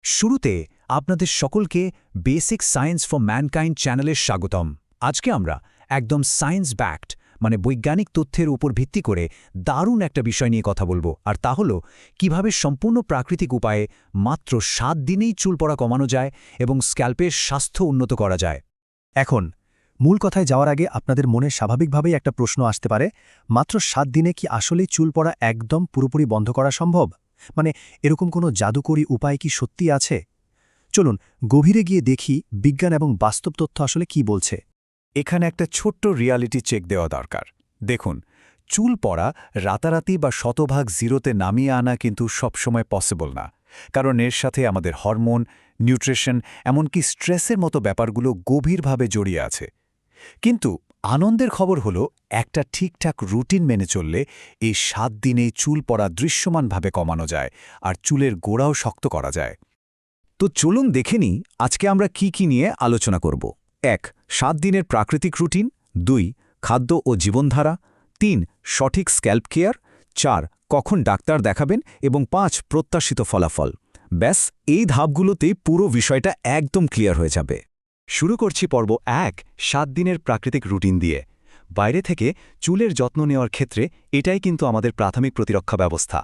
শুরুতে আপনাদের সকলকে বেসিক সায়েন্স ফর ম্যানকাইন্ড চ্যানেলের স্বাগতম। আজকে আমরা একদম সায়েন্স ব্যাকড বৈজ্ঞানিক তথ্যের উপর ভিত্তি করে দারুণ একটা বিষয় নিয়ে কথা বলবো, আর তা হলো কিভাবে সম্পূর্ণ প্রাকৃতিক উপায়ে মাত্র 7 দিনেই চুল পড়া কমানো যায় এবং স্ক্যাল্পের স্বাস্থ্য উন্নত করা যায়। এখন মূল কথায় যাওয়ার আগে আপনাদের মনে স্বাভাবিকভাবেই একটা প্রশ্ন আসতে পারে, মাত্র 7 দিনে কি আসলেই চুল পড়া একদম পুরোপুরি বন্ধ করা সম্ভব? এরকম কোনো জাদুকরী উপায় কি সত্যি আছে? চলুন গভীরে গিয়ে দেখি বিজ্ঞান এবং বাস্তব তথ্য আসলে কি বলছে। এখানে একটা ছোট্ট রিয়ালিটি চেক দেওয়া দরকার। দেখুন, চুল পড়া রাতারাতি বা শতভাগ জিরোতে নামিয়ে আনা কিন্তু সবসময় পসিবল না, কারণ এর সাথে আমাদের হরমোন, নিউট্রিশন, এমনকি স্ট্রেসের মতো ব্যাপারগুলো গভীরভাবে জড়িয়ে আছে। কিন্তু আনন্দের খবর হলো, একটা ঠিকঠাক রুটিন মেনে চললে এই 7 দিনেই চুল পড়া দৃশ্যমানভাবে কমানো যায় আর চুলের গোড়াও শক্ত করা যায়। তো চলুন দেখে নিই আজকে আমরা কি নিয়ে আলোচনা করব। 1. 7 দিনের প্রাকৃতিক রুটিন। 2. খাদ্য ও জীবনধারা। 3. সঠিক স্ক্যাল্প কেয়ার। 4. কখন ডাক্তার দেখাবেন এবং 5. প্রত্যাশিত ফলাফল। ব্যাস, এই ধাপগুলোতেই পুরো বিষয়টা একদম ক্লিয়ার হয়ে যাবে। শুরু করছি পর্ব 1, 7 দিনের প্রাকৃতিক রুটিন দিয়ে। বাইরে থেকে চুলের যত্ন নেওয়ার ক্ষেত্রে এটাই কিন্তু আমাদের প্রাথমিক প্রতিরক্ষা ব্যবস্থা।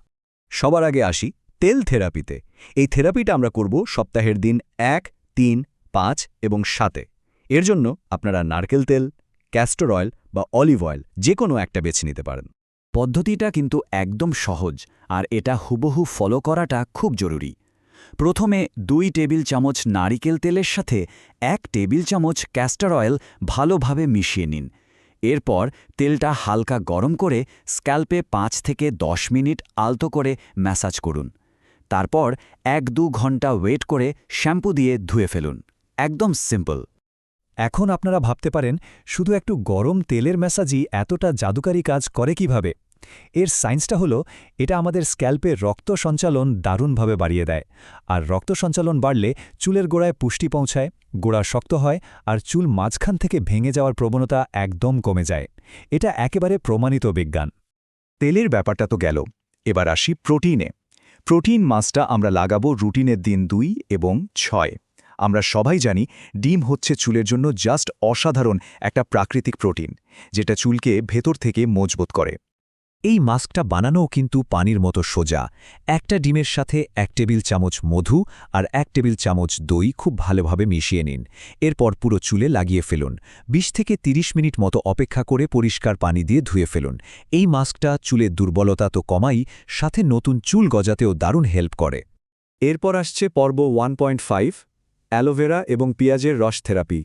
সবার আগে আসি তেল থেরাপিতে। এই থেরাপিটা আমরা করব সপ্তাহের দিন 1, 3, 5 এবং 7-এ। এর জন্য আপনারা নারকেল তেল, ক্যাস্টর অয়েল বা অলিভ অয়েল যে কোনো একটা বেছে নিতে পারেন। পদ্ধতিটা কিন্তু একদম সহজ, আর এটা হুবহু ফলো করাটা খুব জরুরি। প্রথমে 2 টেবিল চামচ নারিকেল তেলের সাথে 1 টেবিল চামচ ক্যাস্টর অয়েল ভালোভাবে মিশিয়ে নিন। এরপর তেলটা হালকা গরম করে স্ক্যাল্পে 5 থেকে 10 মিনিট আলতো করে ম্যাসাজ করুন। তারপর 1-2 ঘন্টা ওয়েট করে শ্যাম্পু দিয়ে ধুয়ে ফেলুন। একদম সিম্পল। এখন আপনারা ভাবতে পারেন, শুধু একটু গরম তেলের ম্যাসাজই এতটা জাদুকারী কাজ করে কিভাবে? এর সায়েন্সটা হলো, এটা আমাদের স্ক্যাল্পের রক্ত সঞ্চালন দারুণভাবে বাড়িয়ে দেয়। আর রক্ত সঞ্চালন বাড়লে চুলের গোড়ায় পুষ্টি পৌঁছায়, গোড়া শক্ত হয়, আর চুল মাঝখান থেকে ভেঙে যাওয়ার প্রবণতা একদম কমে যায়। এটা একেবারে প্রমাণিত বিজ্ঞান। তেলের ব্যাপারটা তো গেল, এবার আসি প্রোটিনে। প্রোটিন মাসটা আমরা লাগাবো রুটিনের দিন 2 এবং 6। আমরা সবাই জানি ডিম হচ্ছে চুলের জন্য জাস্ট অসাধারণ একটা প্রাকৃতিক প্রোটিন, যেটা চুলকে ভেতর থেকে মজবুত করে। এই মাস্কটা বানানোও কিন্তু পানির মতো সোজা। একটা ডিমের সাথে 1 টেবিল চামচ মধু আর 1 টেবিল চামচ দই খুব ভালোভাবে মিশিয়ে নিন। এরপর পুরো চুলে লাগিয়ে ফেলুন। 20 থেকে 30 মিনিট মতো অপেক্ষা করে পরিষ্কার পানি দিয়ে ধুয়ে ফেলুন। এই মাস্কটা চুলের দুর্বলতা তো কমাই, সাথে নতুন চুল গজাতেও দারুণ হেল্প করে। এরপর আসছে পর্ব 1.5, অ্যালোভেরা এবং পেঁয়াজের রস থেরাপি।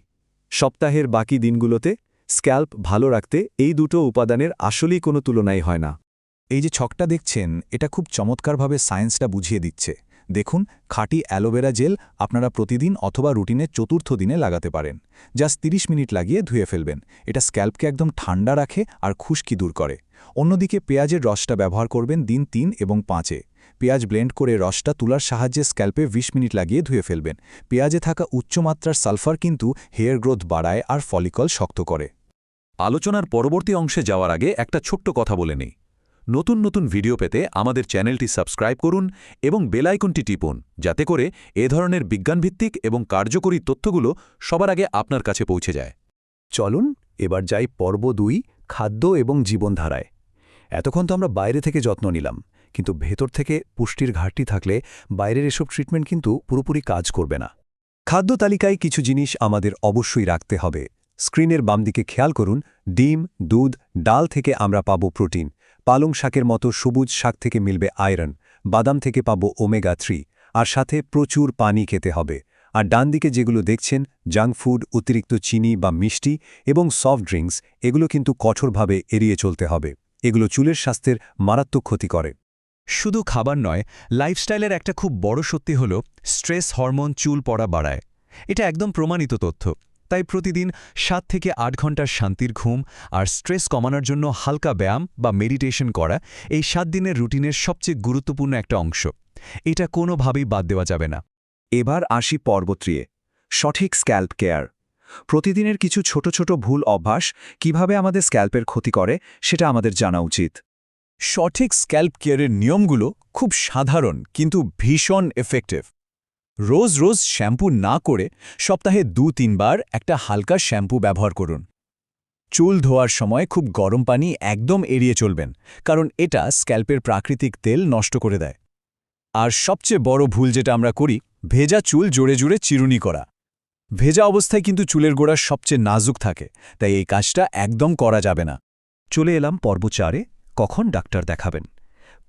সপ্তাহের বাকি দিনগুলোতে স্ক্যাল্প ভালো রাখতে এই দুটো উপাদানের আসলেই কোনো তুলনাই হয় না। এই যে ছকটা দেখছেন, এটা খুব চমৎকারভাবে সায়েন্সটা বুঝিয়ে দিচ্ছে। দেখুন, খাঁটি অ্যালোভেরা জেল আপনারা প্রতিদিন অথবা রুটিনের 4র্থ দিনে লাগাতে পারেন। জাস্ট 30 মিনিট লাগিয়ে ধুয়ে ফেলবেন। এটা স্ক্যাল্পকে একদম ঠান্ডা রাখে আর খুশকি দূর করে। অন্যদিকে পেঁয়াজের রসটা ব্যবহার করবেন দিন 3 এবং 5-এ। পেঁয়াজ ব্লেন্ড করে রসটা তুলার সাহায্যে স্ক্যাল্পে 20 মিনিট লাগিয়ে ধুয়ে ফেলবেন। পেঁয়াজে থাকা উচ্চমাত্রার সালফার কিন্তু হেয়ার গ্রোথ বাড়ায় আর ফলিকল শক্ত করে। আলোচনার পরবর্তী অংশে যাওয়ার আগে একটা ছোট্ট কথা বলে নেই। নতুন নতুন ভিডিও পেতে আমাদের চ্যানেলটি সাবস্ক্রাইব করুন এবং বেল আইকনটি টিপুন, যাতে করে এ ধরনের বিজ্ঞানভিত্তিক এবং কার্যকরী তথ্যগুলো সবার আগে আপনার কাছে পৌঁছে যায়। চলুন এবার যাই পর্ব 2, খাদ্য এবং জীবনধারায়। এতক্ষণ তো আমরা বাইরে থেকে যত্ন নিলাম, কিন্তু ভেতর থেকে পুষ্টির ঘাটতি থাকলে বাইরের এসব ট্রিটমেন্ট কিন্তু পুরোপুরি কাজ করবে না। খাদ্য তালিকায় কিছু জিনিস আমাদের অবশ্যই রাখতে হবে। স্ক্রিনের বাম দিকে খেয়াল করুন, ডিম, দুধ, ডাল থেকে আমরা পাবো প্রোটিন, পালং শাকের মতো সবুজ শাক থেকে মিলবে আয়রন, বাদাম থেকে পাবো ওমেগা 3, আর সাথে প্রচুর পানি খেতে হবে। আর ডান দিকে যেগুলো দেখছেন, জাঙ্ক ফুড, অতিরিক্ত চিনি বা মিষ্টি এবং সফট ড্রিঙ্কস, এগুলো কিন্তু কঠোরভাবে এড়িয়ে চলতে হবে। এগুলো চুলের স্বাস্থ্যের মারাত্মক ক্ষতি করে। শুধু খাবার নয়, লাইফস্টাইলের একটা খুব বড় সত্যি হল স্ট্রেস হরমোন চুল পড়া বাড়ায়। এটা একদম প্রমাণিত তথ্য। তাই প্রতিদিন 7 থেকে 8 ঘন্টার শান্তির ঘুম আর স্ট্রেস কমানোর জন্য হালকা ব্যায়াম বা মেডিটেশন করা এই 7 দিনের রুটিনের সবচেয়ে গুরুত্বপূর্ণ একটা অংশ। এটা কোনোভাবেই বাদ দেওয়া যাবে না। এবার আসি পর্ব 3, সঠিক স্ক্যাল্প কেয়ার। প্রতিদিনের কিছু ছোট ছোট ভুল অভ্যাস কিভাবে আমাদের স্ক্যাল্পের ক্ষতি করে সেটা আমাদের জানা উচিত। সঠিক স্ক্যাল্প কেয়ারের নিয়মগুলো খুব সাধারণ কিন্তু ভীষণ এফেক্টিভ। রোজ রোজ শ্যাম্পু না করে সপ্তাহে 2-3 বার একটা হালকা শ্যাম্পু ব্যবহার করুন। চুল ধোয়ার সময় খুব গরম পানি একদম এড়িয়ে চলবেন, কারণ এটা স্ক্যাল্পের প্রাকৃতিক তেল নষ্ট করে দেয়। আর সবচেয়ে বড় ভুল যেটা আমরা করি, ভেজা চুল জোরে জোরে চিরুনি করা। ভেজা অবস্থায় কিন্তু চুলের গোড়া সবচেয়ে নাজুক থাকে, তাই এই কাজটা একদম করা যাবে না। চলে এলাম পর্ব 4-এ, কখন ডাক্তার দেখাবেন।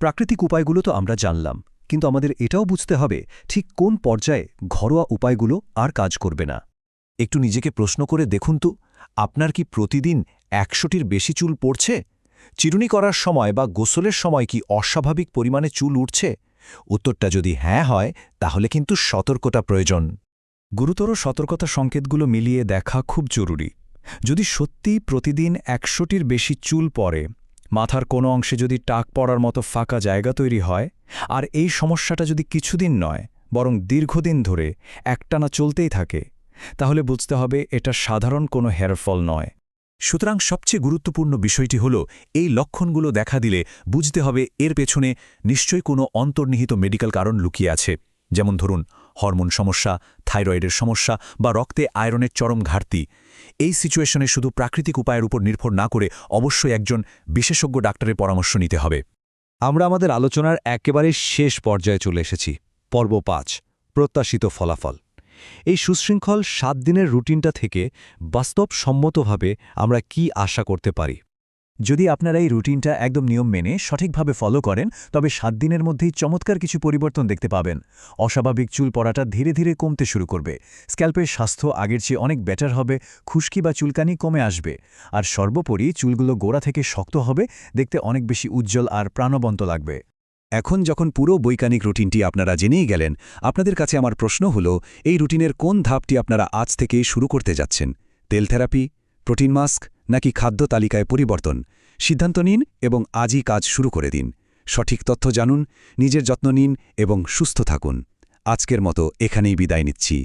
প্রাকৃতিক উপায়গুলো তো আমরা জানলাম, কিন্তু আমাদের এটাও বুঝতে হবে ঠিক কোন পর্যায়ে ঘরোয়া উপায়গুলো আর কাজ করবে না। একটু নিজেকে প্রশ্ন করে দেখুন তো, আপনার কি প্রতিদিন 100টির বেশি চুল পড়ছে? চিরুনি করার সময় বা গোসলের সময় কি অস্বাভাবিক পরিমাণে চুল উঠছে? উত্তরটা যদি হ্যাঁ হয়, তাহলে কিন্তু সতর্কতা প্রয়োজন। গুরুতর সতর্কতা সংকেতগুলো মিলিয়ে দেখা খুব জরুরি। যদি সত্যিই প্রতিদিন 100টির বেশি চুল পড়ে, মাথার কোনো অংশে যদি টাক পড়ার মতো ফাঁকা জায়গা তৈরি হয়, আর এই সমস্যাটা যদি কিছুদিন নয় বরং দীর্ঘদিন ধরে একটানা চলতেই থাকে, তাহলে বুঝতে হবে এটা সাধারণ কোনো হেয়ারফল নয়। সুতরাং সবচেয়ে গুরুত্বপূর্ণ বিষয়টি হল, এই লক্ষণগুলো দেখা দিলে বুঝতে হবে এর পেছনে নিশ্চয়ই কোনো অন্তর্নিহিত মেডিকেল কারণ লুকিয়ে আছে, যেমন ধরুন হরমোন সমস্যা, থাইরয়েডের সমস্যা বা রক্তে আয়রনের চরম ঘাটতি। এই সিচুয়েশনে শুধু প্রাকৃতিক উপায়ের উপর নির্ভর না করে অবশ্যই একজন বিশেষজ্ঞ ডাক্তারের পরামর্শ নিতে হবে। আমরা আমাদের আলোচনার একেবারে শেষ পর্যায়ে চলে এসেছি। পর্ব 5, প্রত্যাশিত ফলাফল। এই সুশৃঙ্খল 7 দিনের রুটিনটা থেকে বাস্তবসম্মতভাবে আমরা কি আশা করতে পারি? যদি আপনারা এই রুটিনটা একদম নিয়ম মেনে সঠিকভাবে ফলো করেন, তবে 7 দিনের মধ্যেই চমৎকার কিছু পরিবর্তন দেখতে পাবেন। অস্বাভাবিক চুল পড়াটা ধীরে ধীরে কমতে শুরু করবে, স্ক্যাল্পের স্বাস্থ্য আগের চেয়ে অনেক বেটার হবে, খুশকি বা চুলকানি কমে আসবে, আর সর্বোপরি চুলগুলো গোড়া থেকে শক্ত হবে, দেখতে অনেক বেশি উজ্জ্বল আর প্রাণবন্ত লাগবে। এখন যখন পুরো বৈজ্ঞানিক রুটিনটি আপনারা জেনেই গেলেন, আপনাদের কাছে আমার প্রশ্ন হল, এই রুটিনের কোন ধাপটি আপনারা আজ থেকেই শুরু করতে যাচ্ছেন? তেল থেরাপি, প্রোটিন মাস্ক নাকি খাদ্য তালিকায় পরিবর্তন? সিদ্ধান্ত নিন এবং আজই কাজ শুরু করে দিন। সঠিক তথ্য জানুন, নিজের যত্ন নিন এবং সুস্থ থাকুন। আজকের মতো এখানেই বিদায় নিচ্ছি।